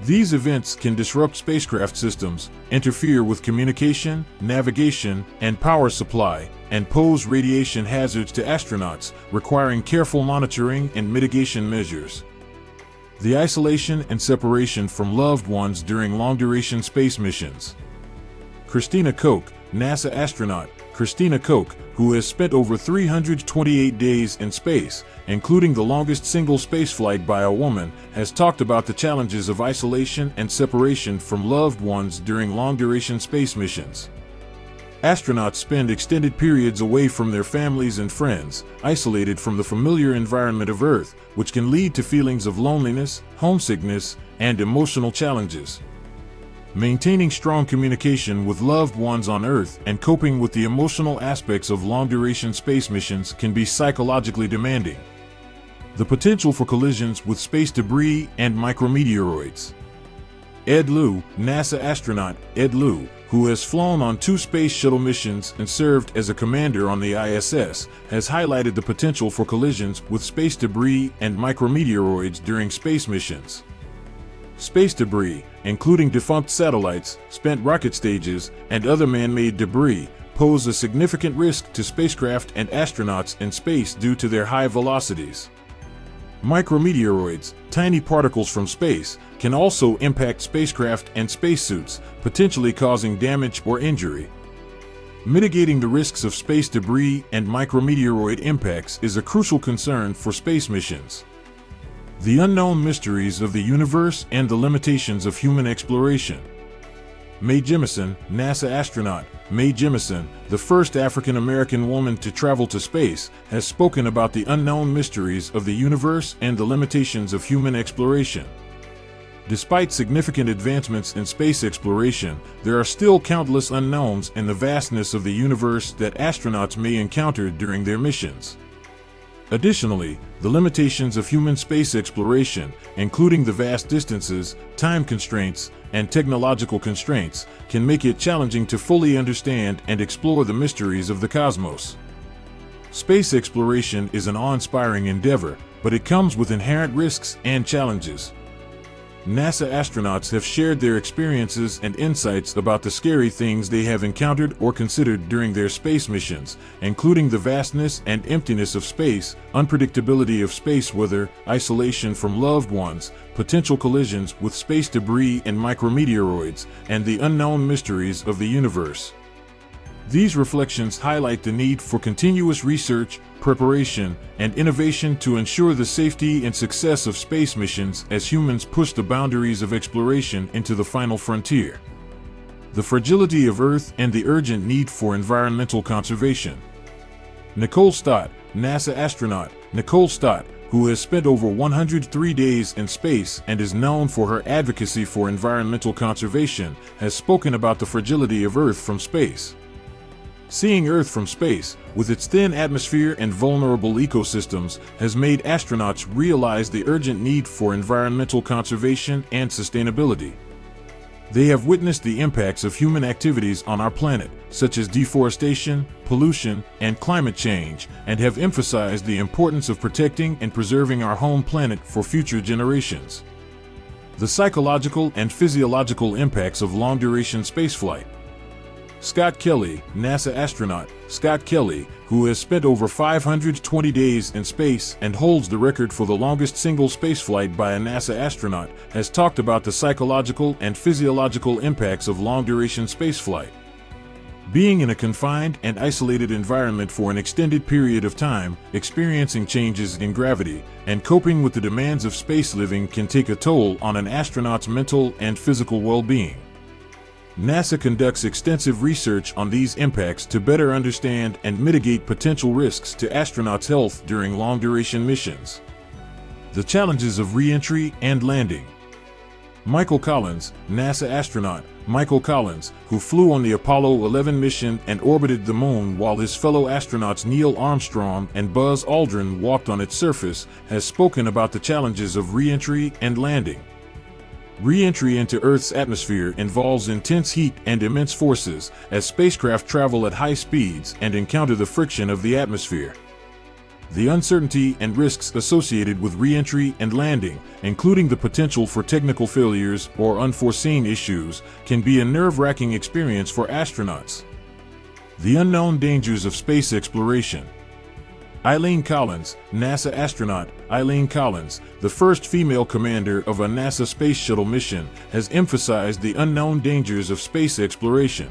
These events can disrupt spacecraft systems, interfere with communication, navigation, and power supply, and pose radiation hazards to astronauts, requiring careful monitoring and mitigation measures. The isolation and separation from loved ones during long-duration space missions. Christina Koch, NASA astronaut. Christina Koch, who has spent over 328 days in space, including the longest single spaceflight by a woman, has talked about the challenges of isolation and separation from loved ones during long-duration space missions. Astronauts spend extended periods away from their families and friends, isolated from the familiar environment of Earth, which can lead to feelings of loneliness, homesickness, and emotional challenges. Maintaining strong communication with loved ones on Earth and coping with the emotional aspects of long-duration space missions can be psychologically demanding. The potential for collisions with space debris and micrometeoroids. Ed Lu, NASA astronaut. Ed Lu, who has flown on 2 space shuttle missions and served as a commander on the ISS, has highlighted the potential for collisions with space debris and micrometeoroids during space missions. Space debris, including defunct satellites, spent rocket stages, and other man-made debris, pose a significant risk to spacecraft and astronauts in space due to their high velocities. Micrometeoroids, tiny particles from space, can also impact spacecraft and spacesuits, potentially causing damage or injury. Mitigating the risks of space debris and micrometeoroid impacts is a crucial concern for space missions. The unknown mysteries of the universe and the limitations of human exploration. Mae Jemison, NASA astronaut. Mae Jemison, the first African-American woman to travel to space, has spoken about the unknown mysteries of the universe and the limitations of human exploration. Despite significant advancements in space exploration, there are still countless unknowns in the vastness of the universe that astronauts may encounter during their missions. Additionally, the limitations of human space exploration, including the vast distances, time constraints, and technological constraints, can make it challenging to fully understand and explore the mysteries of the cosmos. Space exploration is an awe-inspiring endeavor, but it comes with inherent risks and challenges. NASA astronauts have shared their experiences and insights about the scary things they have encountered or considered during their space missions, including the vastness and emptiness of space, unpredictability of space weather, isolation from loved ones, potential collisions with space debris and micrometeoroids, and the unknown mysteries of the universe. These reflections highlight the need for continuous research, preparation, and innovation to ensure the safety and success of space missions as humans push the boundaries of exploration into the final frontier. The fragility of Earth and the urgent need for environmental conservation. Nicole Stott, NASA astronaut. Nicole Stott, who has spent over 103 days in space and is known for her advocacy for environmental conservation, has spoken about the fragility of Earth from space. Seeing Earth from space, with its thin atmosphere and vulnerable ecosystems, has made astronauts realize the urgent need for environmental conservation and sustainability. They have witnessed the impacts of human activities on our planet, such as deforestation, pollution, and climate change, and have emphasized the importance of protecting and preserving our home planet for future generations. The psychological and physiological impacts of long-duration spaceflight. Scott Kelly, NASA astronaut. Scott Kelly, who has spent over 520 days in space and holds the record for the longest single spaceflight by a NASA astronaut, has talked about the psychological and physiological impacts of long-duration spaceflight. Being in a confined and isolated environment for an extended period of time, experiencing changes in gravity, and coping with the demands of space living can take a toll on an astronaut's mental and physical well-being. NASA conducts extensive research on these impacts to better understand and mitigate potential risks to astronauts' health during long-duration missions. The challenges of re-entry and landing. Michael Collins, NASA astronaut. Michael Collins, who flew on the Apollo 11 mission and orbited the Moon while his fellow astronauts Neil Armstrong and Buzz Aldrin walked on its surface, has spoken about the challenges of re-entry and landing. Re-entry into Earth's atmosphere involves intense heat and immense forces as spacecraft travel at high speeds and encounter the friction of the atmosphere. The uncertainty and risks associated with re-entry and landing, including the potential for technical failures or unforeseen issues, can be a nerve-wracking experience for astronauts. The unknown dangers of space exploration. Eileen Collins, NASA astronaut. Eileen Collins, the first female commander of a NASA space shuttle mission, has emphasized the unknown dangers of space exploration.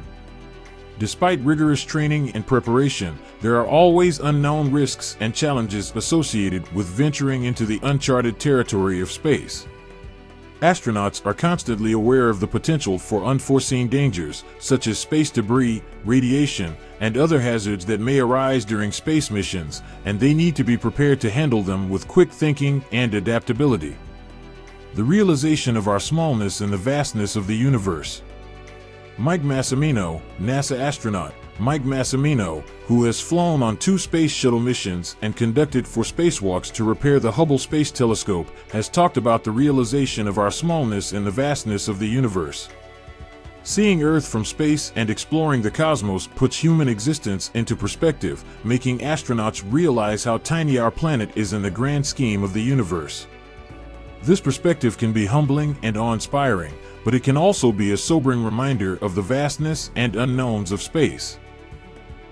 Despite rigorous training and preparation, there are always unknown risks and challenges associated with venturing into the uncharted territory of space. Astronauts are constantly aware of the potential for unforeseen dangers, such as space debris, radiation, and other hazards that may arise during space missions, and they need to be prepared to handle them with quick thinking and adaptability. The realization of our smallness in the vastness of the universe. Mike Massimino, NASA astronaut. Mike Massimino, who has flown on 2 space shuttle missions and conducted 4 spacewalks to repair the Hubble Space Telescope, has talked about the realization of our smallness in the vastness of the universe. Seeing Earth from space and exploring the cosmos puts human existence into perspective, making astronauts realize how tiny our planet is in the grand scheme of the universe. This perspective can be humbling and awe-inspiring, but it can also be a sobering reminder of the vastness and unknowns of space.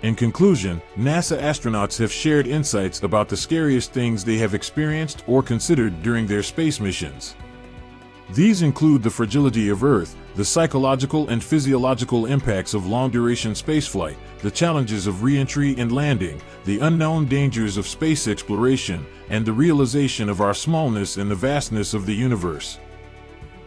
In conclusion, NASA astronauts have shared insights about the scariest things they have experienced or considered during their space missions. These include the fragility of Earth, the psychological and physiological impacts of long-duration spaceflight, the challenges of re-entry and landing, the unknown dangers of space exploration, and the realization of our smallness in the vastness of the universe.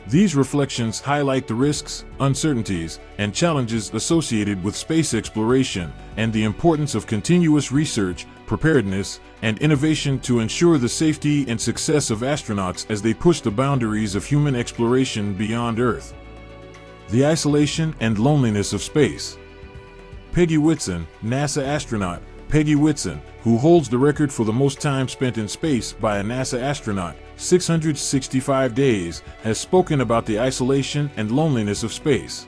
These reflections highlight the risks, uncertainties, and challenges associated with space exploration and the importance of continuous research, preparedness, and innovation to ensure the safety and success of astronauts as they push the boundaries of human exploration beyond Earth. The isolation and loneliness of space. Peggy Whitson, NASA astronaut. Peggy Whitson, who holds the record for the most time spent in space by a NASA astronaut, 665 days, has spoken about the isolation and loneliness of space.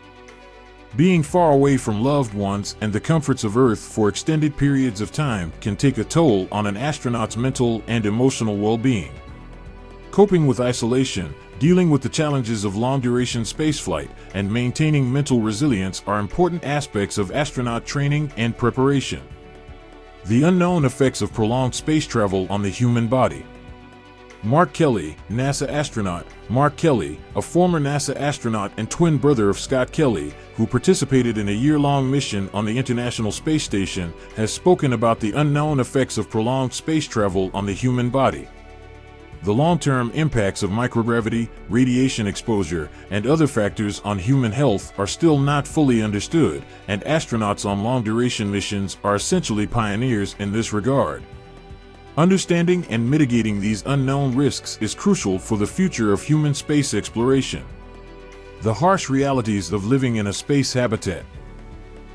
Being far away from loved ones and the comforts of Earth for extended periods of time can take a toll on an astronaut's mental and emotional well-being. Coping with isolation, dealing with the challenges of long-duration spaceflight, and maintaining mental resilience are important aspects of astronaut training and preparation. The unknown effects of prolonged space travel on the human body. Mark Kelly, NASA astronaut. Mark Kelly, a former NASA astronaut and twin brother of Scott Kelly, who participated in a year-long mission on the International Space Station, has spoken about the unknown effects of prolonged space travel on the human body. The long-term impacts of microgravity, radiation exposure, and other factors on human health are still not fully understood, and astronauts on long-duration missions are essentially pioneers in this regard. Understanding and mitigating these unknown risks is crucial for the future of human space exploration. The harsh realities of living in a space habitat.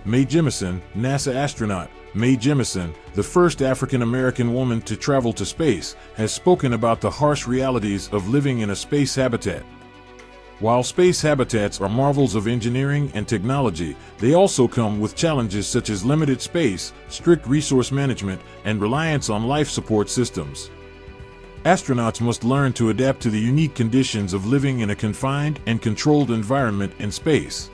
Mae Jemison, NASA astronaut. Mae Jemison, the first African-American woman to travel to space, has spoken about the harsh realities of living in a space habitat. While space habitats are marvels of engineering and technology, they also come with challenges such as limited space, strict resource management, and reliance on life support systems. Astronauts must learn to adapt to the unique conditions of living in a confined and controlled environment in space.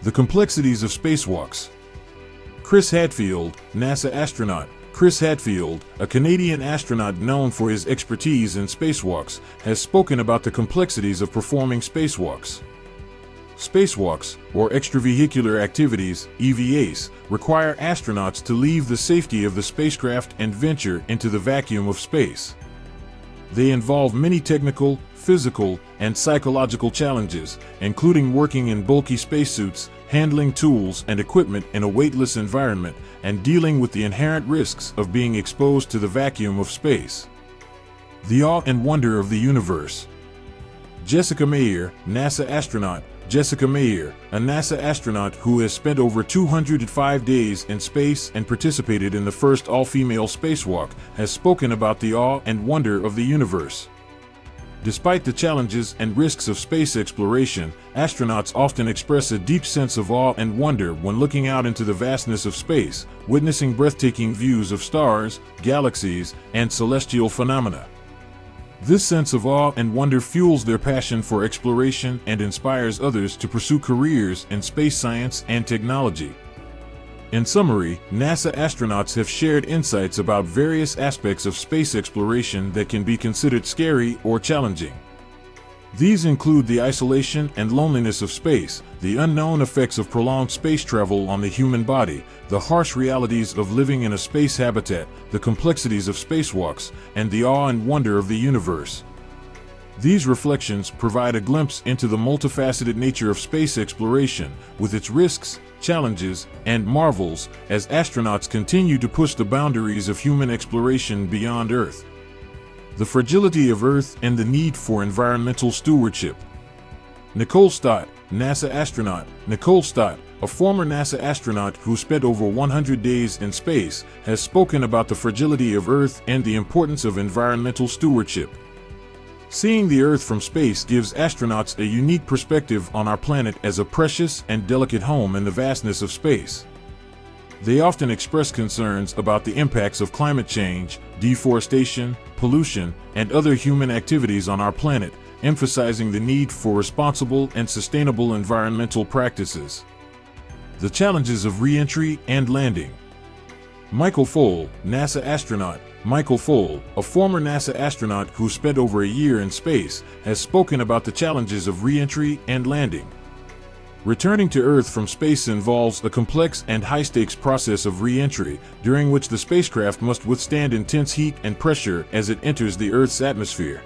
The complexities of spacewalks. Chris Hadfield, NASA astronaut. Chris Hadfield, a Canadian astronaut known for his expertise in spacewalks, has spoken about the complexities of performing spacewalks. Spacewalks, or extravehicular activities, EVAs, require astronauts to leave the safety of the spacecraft and venture into the vacuum of space. They involve many technical, physical, and psychological challenges, including working in bulky spacesuits, handling tools and equipment in a weightless environment, and dealing with the inherent risks of being exposed to the vacuum of space. The awe and wonder of the universe. Jessica Meir, NASA astronaut. Jessica Meir, a NASA astronaut who has spent over 205 days in space and participated in the first all-female spacewalk, has spoken about the awe and wonder of the universe. Despite the challenges and risks of space exploration, astronauts often express a deep sense of awe and wonder when looking out into the vastness of space, witnessing breathtaking views of stars, galaxies, and celestial phenomena. This sense of awe and wonder fuels their passion for exploration and inspires others to pursue careers in space science and technology. In summary, NASA astronauts have shared insights about various aspects of space exploration that can be considered scary or challenging. These include the isolation and loneliness of space, the unknown effects of prolonged space travel on the human body, the harsh realities of living in a space habitat, the complexities of spacewalks, and the awe and wonder of the universe. These reflections provide a glimpse into the multifaceted nature of space exploration, with its risks, challenges, and marvels, as astronauts continue to push the boundaries of human exploration beyond Earth. The fragility of Earth and the need for environmental stewardship. Nicole Stott, NASA astronaut. Nicole Stott, a former NASA astronaut who spent over 100 days in space, has spoken about the fragility of Earth and the importance of environmental stewardship. Seeing the Earth from space gives astronauts a unique perspective on our planet as a precious and delicate home in the vastness of space. They often express concerns about the impacts of climate change, deforestation, pollution, and other human activities on our planet, emphasizing the need for responsible and sustainable environmental practices. The challenges of re-entry and landing. Michael Foale, NASA astronaut. Michael Foale, a former NASA astronaut who spent over a year in space, has spoken about the challenges of re-entry and landing. Returning to Earth from space involves a complex and high-stakes process of re-entry, during which the spacecraft must withstand intense heat and pressure as it enters the Earth's atmosphere.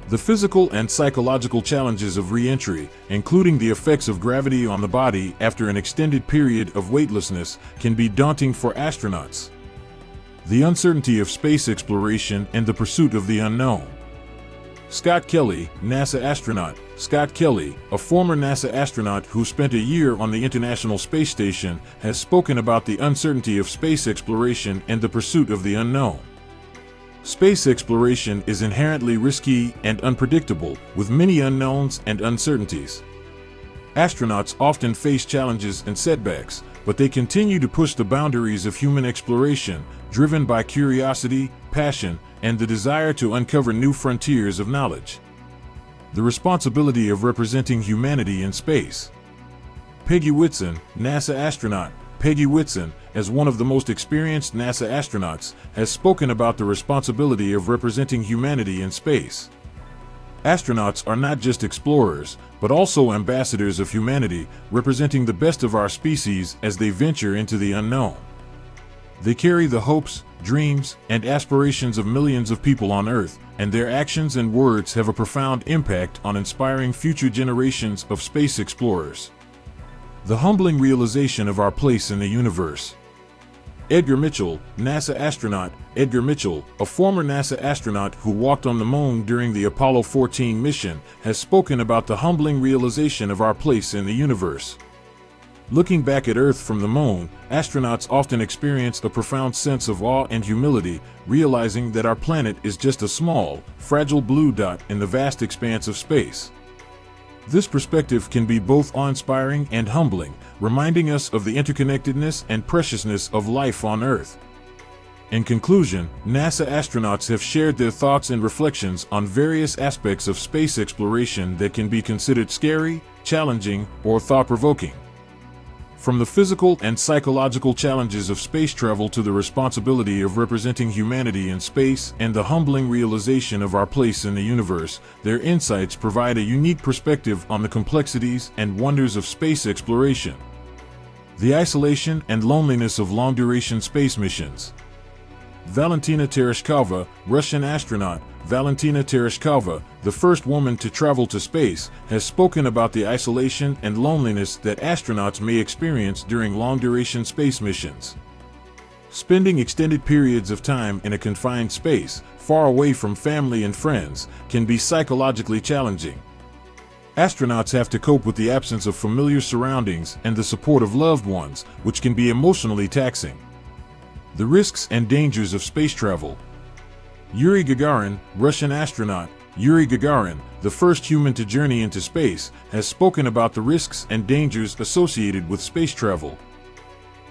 The physical and psychological challenges of re-entry, including the effects of gravity on the body after an extended period of weightlessness, can be daunting for astronauts. The uncertainty of space exploration and the pursuit of the unknown. Scott Kelly, NASA astronaut. Scott Kelly, a former NASA astronaut who spent a year on the International Space Station, has spoken about the uncertainty of space exploration and the pursuit of the unknown. Space exploration is inherently risky and unpredictable, with many unknowns and uncertainties. Astronauts often face challenges and setbacks, but they continue to push the boundaries of human exploration, driven by curiosity, passion, and the desire to uncover new frontiers of knowledge. The responsibility of representing humanity in space. Peggy Whitson, NASA astronaut. Peggy Whitson, as one of the most experienced NASA astronauts, has spoken about the responsibility of representing humanity in space. Astronauts are not just explorers, but also ambassadors of humanity, representing the best of our species as they venture into the unknown. They carry the hopes, dreams, and aspirations of millions of people on Earth, and their actions and words have a profound impact on inspiring future generations of space explorers. The humbling realization of our place in the universe. Edgar Mitchell, NASA astronaut. Edgar Mitchell, a former NASA astronaut who walked on the moon during the Apollo 14 mission, has spoken about the humbling realization of our place in the universe. Looking back at Earth from the moon, astronauts often experience a profound sense of awe and humility, realizing that our planet is just a small, fragile blue dot in the vast expanse of space. This perspective can be both awe-inspiring and humbling, reminding us of the interconnectedness and preciousness of life on Earth. In conclusion, NASA astronauts have shared their thoughts and reflections on various aspects of space exploration that can be considered scary, challenging, or thought-provoking. From the physical and psychological challenges of space travel to the responsibility of representing humanity in space and the humbling realization of our place in the universe, their insights provide a unique perspective on the complexities and wonders of space exploration. The isolation and loneliness of long-duration space missions. Valentina Tereshkova, Russian astronaut. Valentina Tereshkova, the first woman to travel to space, has spoken about the isolation and loneliness that astronauts may experience during long-duration space missions. Spending extended periods of time in a confined space, far away from family and friends, can be psychologically challenging. Astronauts have to cope with the absence of familiar surroundings and the support of loved ones, which can be emotionally taxing. The risks and dangers of space travel. Yuri Gagarin, Russian astronaut. Yuri Gagarin, the first human to journey into space, has spoken about the risks and dangers associated with space travel.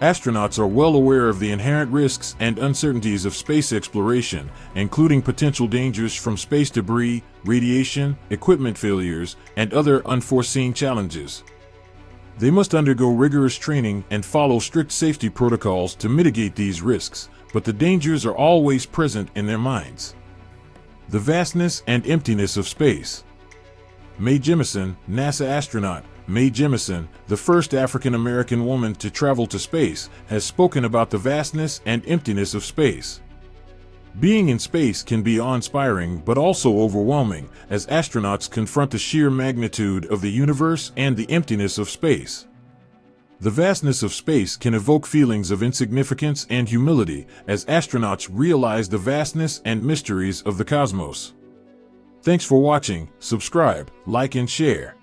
Astronauts are well aware of the inherent risks and uncertainties of space exploration, including potential dangers from space debris, radiation, equipment failures, and other unforeseen challenges. They must undergo rigorous training and follow strict safety protocols to mitigate these risks, but the dangers are always present in their minds. The vastness and emptiness of space. Mae Jemison, NASA astronaut. Mae Jemison, the first African-American woman to travel to space, has spoken about the vastness and emptiness of space. Being in space can be awe-inspiring but also overwhelming, as astronauts confront the sheer magnitude of the universe and the emptiness of space. The vastness of space can evoke feelings of insignificance and humility, as astronauts realize the vastness and mysteries of the cosmos. Thanks for watching. Subscribe, like, and share.